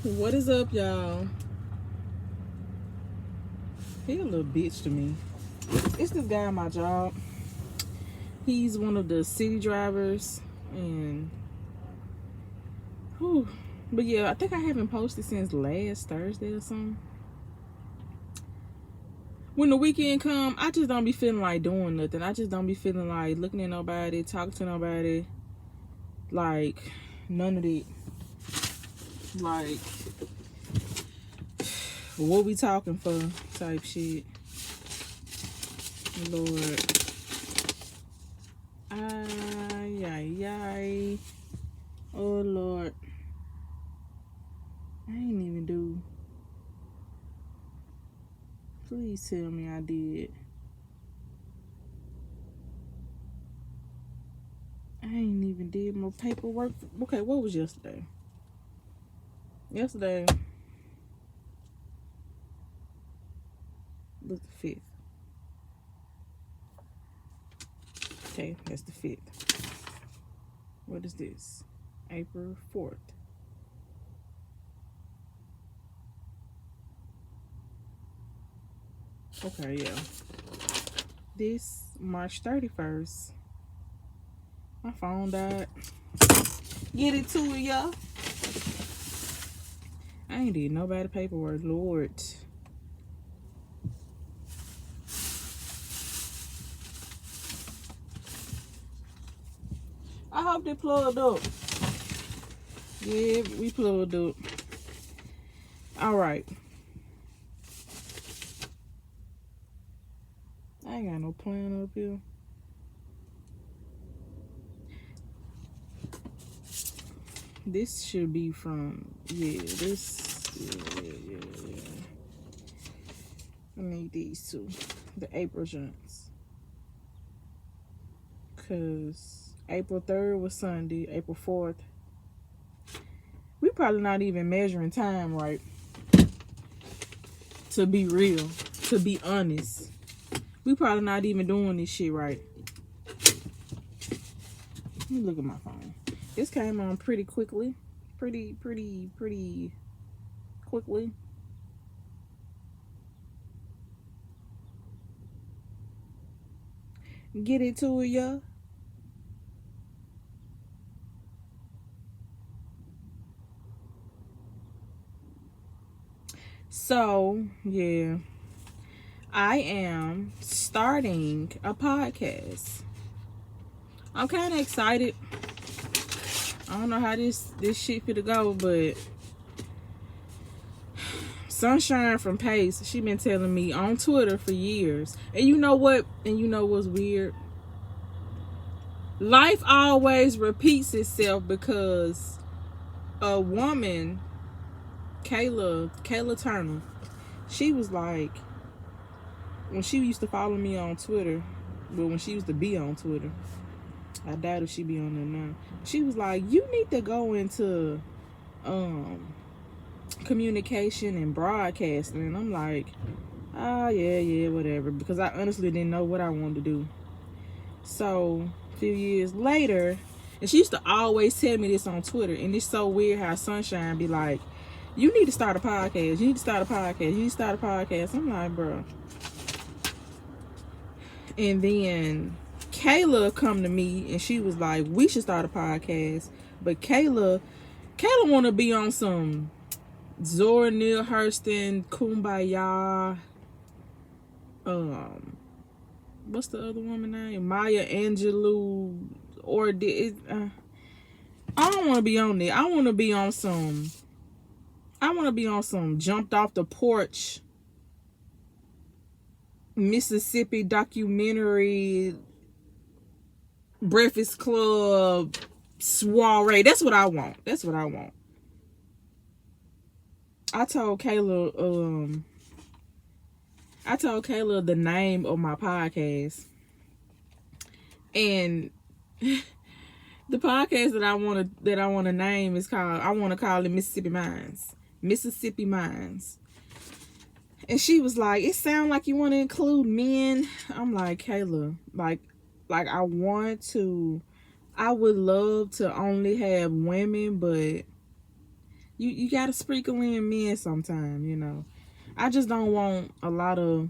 What is up, y'all? He a little bitch to me. It's this guy at my job. He's one of the city drivers, and whew. But yeah, I think I haven't posted since last Thursday or something. When the weekend come, I just don't be feeling like doing nothing. I just don't be feeling like looking at nobody, talking to nobody, like none of it. Like, what we talking for type shit. Lord. Ay, ay, ay. Oh, Lord. I ain't even do. Please tell me I did. I ain't even did my paperwork. Okay, what was yesterday? Yesterday was the 5th. Okay, that's the 5th. What is this? April 4th. Okay, yeah. This March 31st. My phone died. Get it to it, y'all. I ain't did nobody paperwork, Lord. I hope they plugged up. Yeah, we plugged up. All right. I ain't got no plan up here. This should be from, yeah, this, yeah. I need these two, the April joints. Because April 3rd was Sunday, April 4th. We probably not even measuring time right. To be real, to be honest. We probably not even doing this shit right. Let me look at my phone. This came on pretty quickly. Pretty quickly. Get it to it, y'all. So, yeah. I am starting a podcast. I'm kind of excited. I don't know how this shit finna go, but Sunshine from Pace, she been telling me on Twitter for years. And you know what? And you know what's weird? Life always repeats itself because a woman, Kayla Turner, she was like, when she used to follow me on Twitter, but when she used to be on Twitter, I doubt if she be on there now. She was like, you need to go into communication and broadcasting. And I'm like, yeah, whatever. Because I honestly didn't know what I wanted to do. So, a few years later, and she used to always tell me this on Twitter, and it's so weird how Sunshine be like, you need to start a podcast. You need to start a podcast. You need to start a podcast. I'm like, bro. And then Kayla come to me and she was like, we should start a podcast. But Kayla want to be on some Zora Neale Hurston, Kumbaya. What's the other woman name? Maya Angelou. Or I don't want to be on there. I want to be on some jumped off the porch Mississippi documentary, Breakfast Club, soiree. That's what I want. I told Kayla the name of my podcast. And the podcast that I want to name is called, I want to call it Mississippi Minds. And she was like, it sounds like you want to include men. I'm like, Kayla, like I would love to only have women, but You gotta sprinkle in men sometime, you know. I just don't want a lot of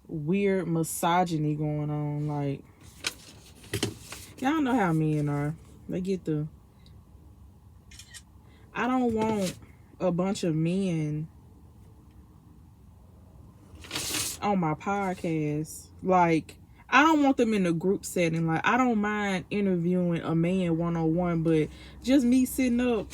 weird misogyny going on. Like, y'all know how men are. They get the... I don't want a bunch of men on my podcast. Like, I don't want them in a group setting. Like, I don't mind interviewing a man one-on-one, but just me sitting up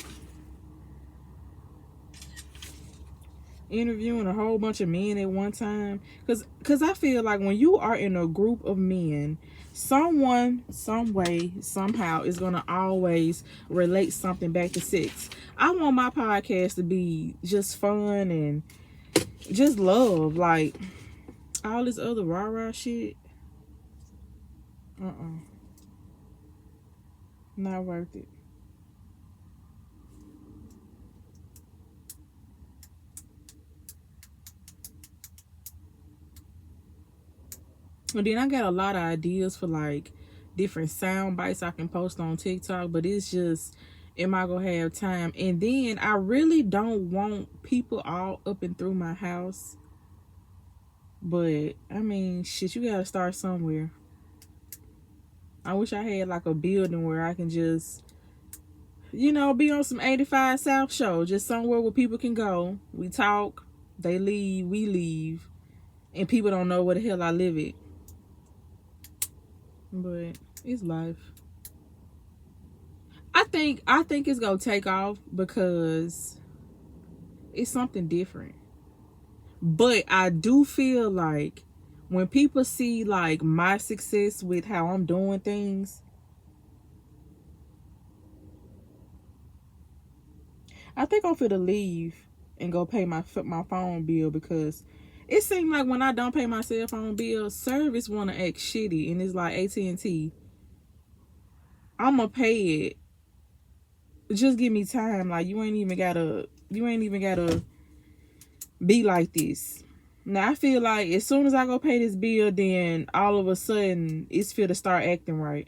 interviewing a whole bunch of men at one time, because I feel like when you are in a group of men, someone, some way, somehow is gonna always relate something back to sex. I want my podcast to be just fun and just love. Like, all this other rah-rah shit, not worth it. And then I got a lot of ideas for like different sound bites I can post on TikTok, but it's just, am I gonna have time? And then I really don't want people all up and through my house. But I mean, shit, you gotta start somewhere. I wish I had like a building where I can just, you know, be on some 85 South show, just somewhere where people can go. We talk, they leave, we leave, and people don't know where the hell I live at. But it's life. I think it's gonna take off because it's something different. But I do feel like when people see like my success with how I'm doing things, I think I'm finna leave and go pay my phone bill, because it seems like when I don't pay my cell phone bill, service wanna act shitty, and it's like AT&T. I'ma pay it. Just give me time. Like, you ain't even gotta be like this. Now I feel like as soon as I go pay this bill, then all of a sudden it's fit to start acting right.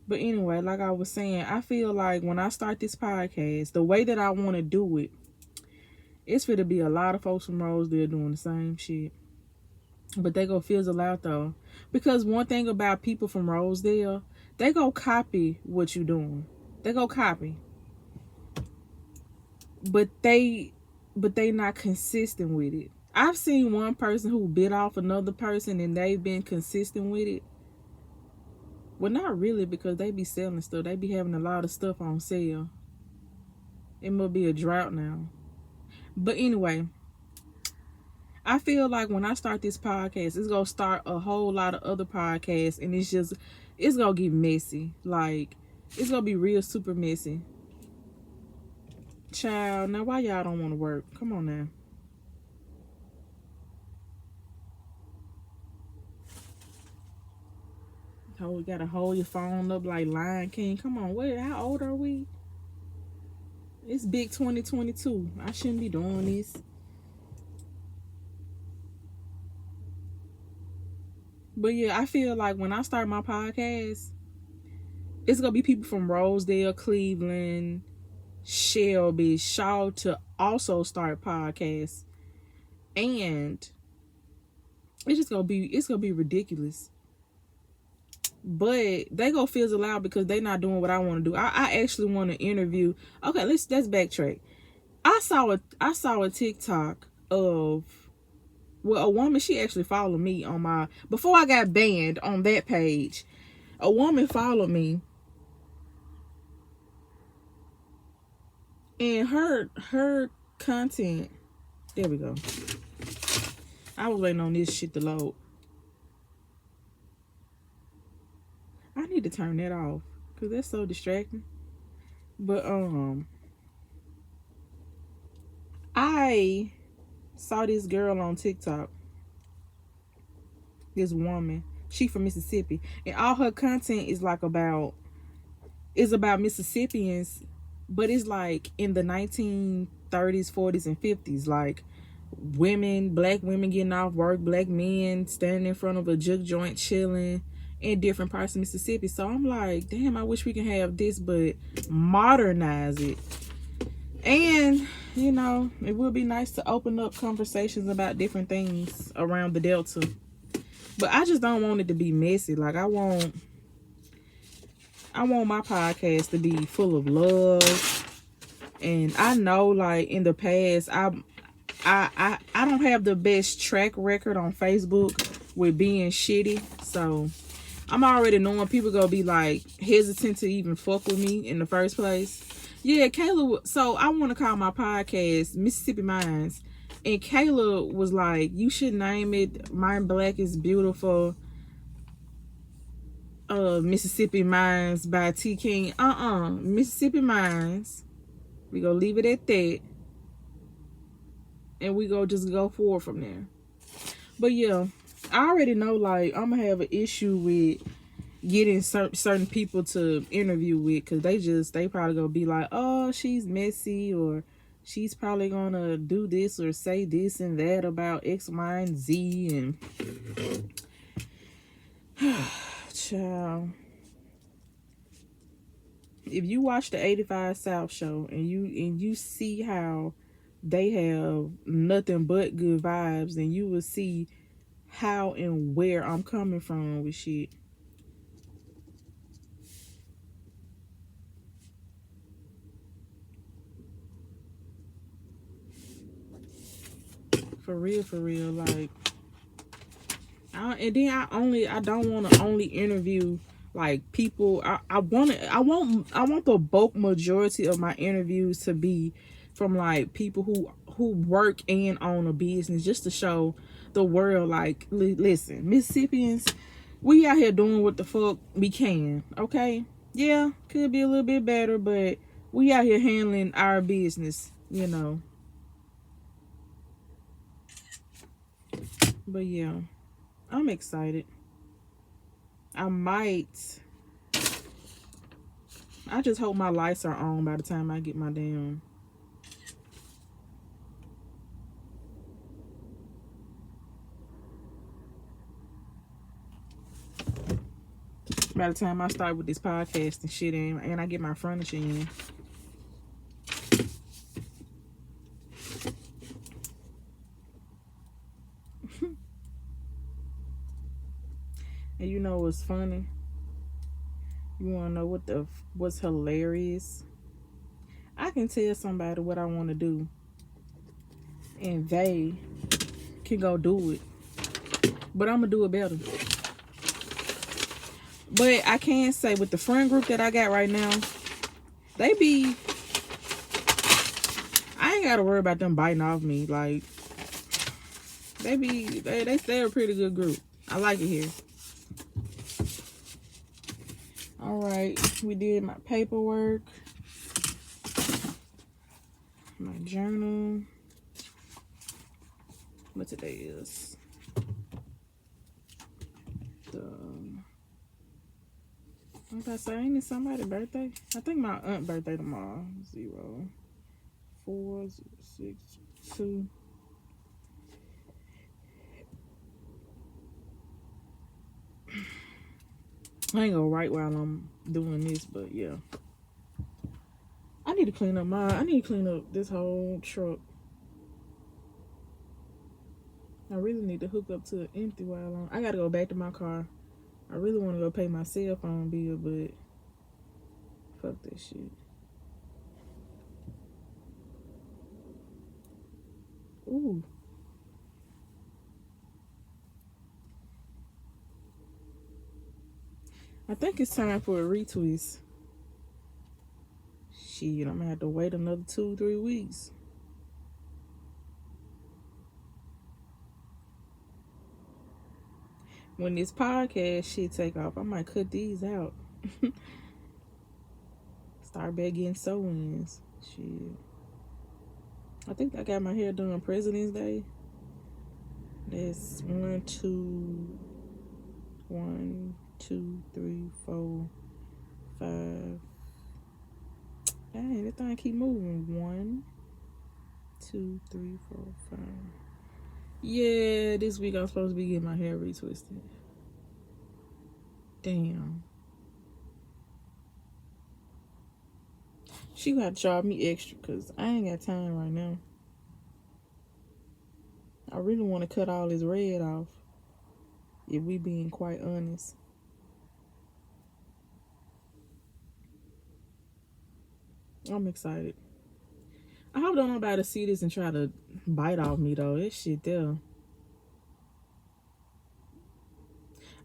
But anyway, like I was saying, I feel like when I start this podcast, the way that I want to do it, it's fit to be a lot of folks from Rosedale doing the same shit. But they go fizzle out though. Because one thing about people from Rosedale, they go copy what you doing. They go copy. But they not consistent with it. I've seen one person who bit off another person and they've been consistent with it. Well, not really, because they be selling stuff. They be having a lot of stuff on sale. It must be a drought now. But anyway, I feel like when I start this podcast, it's going to start a whole lot of other podcasts. And it's going to get messy. Like, it's going to be real super messy. Child, now why y'all don't want to work? Come on now. Oh, you gotta hold your phone up like Lion King. Come on, how old are we? It's big 2022. I shouldn't be doing this. But yeah, I feel like when I start my podcast, it's gonna be people from Rosedale, Cleveland, Shelby, Shaw to also start podcasts. And it's gonna be ridiculous. But they go fizzle out because they not doing what I want to do. I actually want to interview. Okay, let's backtrack. I saw a TikTok of, well, a woman. She actually followed me on my, before I got banned on that page. A woman followed me, and her content. There we go. I was waiting on this shit to load. I need to turn that off because that's so distracting. But I saw this girl on TikTok. This woman, she from Mississippi, and all her content is like about Mississippians, but it's like in the 1930s, 40s, and 50s, like black women getting off work, black men standing in front of a juke joint chilling, in different parts of Mississippi. So I'm like, damn, I wish we can have this, but modernize it. And, you know, it would be nice to open up conversations about different things around the Delta. But I just don't want it to be messy. Like, I want my podcast to be full of love. And I know, like, in the past, I don't have the best track record on Facebook with being shitty. So I'm already knowing people gonna be like hesitant to even fuck with me in the first place. Yeah, Kayla. So I want to call my podcast Mississippi Minds, and Kayla was like, "You should name it Mine Black is Beautiful." Mississippi Minds by T King. Mississippi Minds. We gonna leave it at that, and we go just go forward from there. But yeah, I already know, like, I'm gonna have an issue with getting certain people to interview with, because they probably gonna be like, oh, she's messy, or she's probably gonna do this or say this and that about X, Y, and Z, and child. If you watch the 85 South show and you see how they have nothing but good vibes, then you will see how and where I'm coming from with shit. For real, like, I don't want to only interview like people. I want the bulk majority of my interviews to be from like people who work and own a business, just to show the world, like, listen, Mississippians, we out here doing what the fuck we can. Okay, yeah, could be a little bit better, but we out here handling our business, you know. But yeah, I'm excited. I just hope my lights are on by the time I get my damn. By the time I start with this podcast and shit, and I get my furniture in. And you know what's funny? You want to know what's hilarious? I can tell somebody what I want to do, and they can go do it. But I'm gonna do it better. But I can say, with the friend group that I got right now, I ain't gotta worry about them biting off me. Like, they're a pretty good group. I like it here. All right, we did my paperwork, my journal. What today is? I'm about to say, ain't it somebody's birthday? I think my aunt's birthday tomorrow. 0, 4, 6, 2. I ain't gonna write while I'm doing this, but yeah. I need to clean up this whole truck. I really need to hook up to an empty while I gotta go back to my car. I really want to go pay my cell phone bill, but fuck that shit. Ooh. I think it's time for a retwist. Shit, I'm gonna have to wait another 2-3 weeks. When this podcast shit take off, I might cut these out. Start back getting sew-ins. Shit. I think I got my hair done on President's Day. That's 1, 2, 3, 4, 5. Dang, that thing keep moving. 1, 2, 3, 4, 5. Yeah, this week I'm supposed to be getting my hair retwisted. Damn. She gonna have to charge me extra because I ain't got time right now. I really want to cut all this red off, if we being quite honest. I'm excited. I hope don't nobody see this and try to bite off me though. This shit there.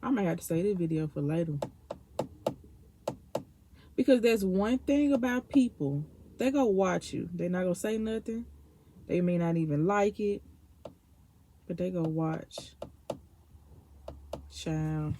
I might have to say this video for later. Because there's one thing about people. They go watch you. They're not gonna say nothing. They may not even like it. But they go watch. Child.